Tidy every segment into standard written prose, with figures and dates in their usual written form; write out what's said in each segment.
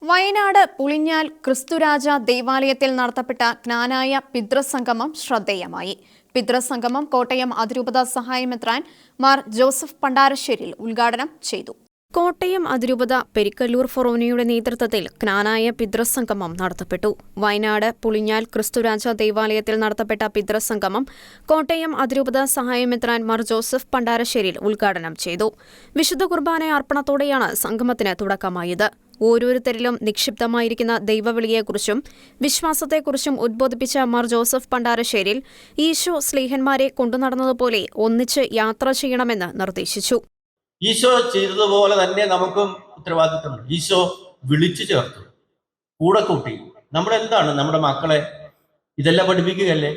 വയനാട് പുളിഞ്ഞാൽ ക്രിസ്തുരാജ ദേവാലയത്തിൽ നടത്തപ്പെട്ട ജ്ഞാനായ പിതൃസംഗമം ശ്രദ്ധേയമായി. പിതൃസംഗമം കോട്ടയം അതിരൂപത സഹായമെത്രാൻ മാർ ജോസഫ് പണ്ടാരശ്ശേരിൽ ഉദ്ഘാടനം ചെയ്തു. കോട്ടയം അതിരൂപത പെരിക്കല്ലൂർ ഫൊറോനയുടെ നേതൃത്വത്തിൽ ജ്ഞാനായ പിതൃസംഗമം നടത്തപ്പെട്ടു. വയനാട് പുളിഞ്ഞാൽ ക്രിസ്തുരാജ ദേവാലയത്തിൽ നടത്തപ്പെട്ട പിതൃസംഗമം കോട്ടയം അതിരൂപത സഹായമെത്രാൻ മാർ ജോസഫ് പണ്ടാരശ്ശേരിൽ ഉദ്ഘാടനം ചെയ്തു. വിശുദ്ധ കുർബാന അർപ്പണത്തോടെയാണ് സംഗമത്തിന് തുടക്കമായത്. ഓരോരുത്തരിലും നിക്ഷിപ്തമായിരിക്കുന്ന ദൈവവിളിയെക്കുറിച്ചും വിശ്വാസത്തെക്കുറിച്ചും ഉദ്ബോധിപ്പിച്ച മാർ ജോസഫ് പണ്ടാരശ്ശേരിൽ ഈശോ സ്ലീഹന്മാരെ കൊണ്ടുനടന്നതുപോലെ ഒന്നിച്ച് യാത്ര ചെയ്യണമെന്ന് നിർദ്ദേശിച്ചു. ഈശോ ചെയ്തതുപോലെ തന്നെ നമുക്കും ഉത്തരവാദിത്തമുണ്ട്. ഈശോ വിളിച്ചു ചേർത്തു, കൂടെ കൂട്ടി. നമ്മളെന്താണ് നമ്മുടെ മക്കളെ ഇതെല്ലാം പഠിപ്പിക്കുകയല്ലേ?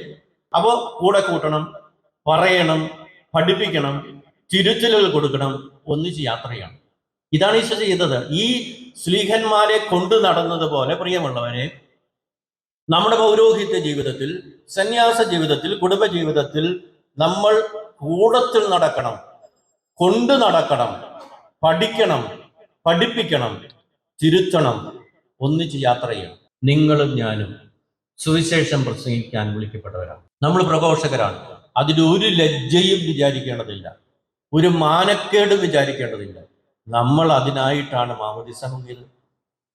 അപ്പോൾ കൂടെ കൂട്ടണം, പറയണം, പഠിപ്പിക്കണം, തിരുത്തലുകൾ കൊടുക്കണം, ഒന്നിച്ച് യാത്ര ചെയ്യണം. ഇതാണ് ഈശോ ചെയ്തത്. ഈ സ്ലീഹന്മാരെ കൊണ്ടു നടന്നതുപോലെ പ്രിയമുള്ളവരെ, നമ്മുടെ പൗരോഹിത്യ ജീവിതത്തിൽ, സന്യാസ ജീവിതത്തിൽ, കുടുംബ ജീവിതത്തിൽ നമ്മൾ കൂടത്തിൽ നടക്കണം, കൊണ്ടു നടക്കണം, പഠിക്കണം, പഠിപ്പിക്കണം, തിരുത്തണം, ഒന്നിച്ച് യാത്ര ചെയ്യണം. നിങ്ങളും ഞാനും സുവിശേഷം പ്രസംഗിക്കാൻ വിളിക്കപ്പെട്ടവരാണ്. നമ്മൾ പ്രഘോഷകരാണ്. അതിലൊരു ലജ്ജയും വിചാരിക്കേണ്ടതില്ല, ഒരു മാനക്കേടും വിചാരിക്കേണ്ടതില്ല. നമ്മൾ അതിനായിട്ടാണ് മാമോദീസ മുങ്ങിയത്.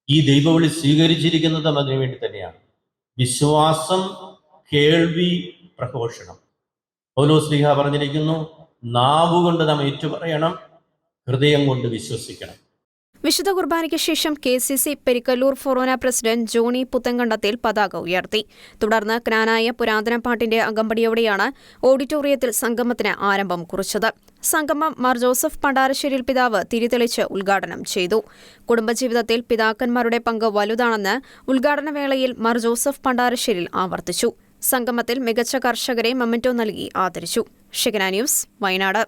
ഈ ദൈവവിളി സ്വീകരിച്ചിരിക്കുന്നത് അതിനു വേണ്ടി തന്നെയാണ്. വിശ്വാസം, കേൾവി, പ്രഘോഷണം. പൗലോസ്ലീഹ പറഞ്ഞിരിക്കുന്നു, നാവുകൊണ്ട് നാം ഏറ്റുപറയണം, ഹൃദയം കൊണ്ട് വിശ്വസിക്കണം. വിശുദ്ധ കുർബാനയ്ക്ക് ശേഷം KCC പെരിക്കല്ലൂർ ഫൊറോന പ്രസിഡന്റ് ജോണി പുത്തൻകണ്ടത്തിൽ പതാക ഉയർത്തി. തുടർന്ന് ജ്ഞാനായ പുരാതന പാട്ടിന്റെ അകമ്പടിയോടെയാണ് ഓഡിറ്റോറിയത്തിൽ സംഗമത്തിന് ആരംഭം കുറിച്ചത്. സംഗമം മാർ ജോസഫ് പണ്ടാരശ്ശേരിൽ പിതാവ് തിരിതെളിച്ച് ഉദ്ഘാടനം ചെയ്തു. കുടുംബജീവിതത്തിൽ പിതാക്കന്മാരുടെ പങ്ക് വലുതാണെന്ന് ഉദ്ഘാടന വേളയിൽ മാർ ജോസഫ് പണ്ടാരശ്ശേരിൽ ആവർത്തിച്ചു. സംഗമത്തിൽ മികച്ച കർഷകരെ മൊമെന്റോ നൽകി ആദരിച്ചു. ഷിഗ്ന ന്യൂസ്, വയനാട്.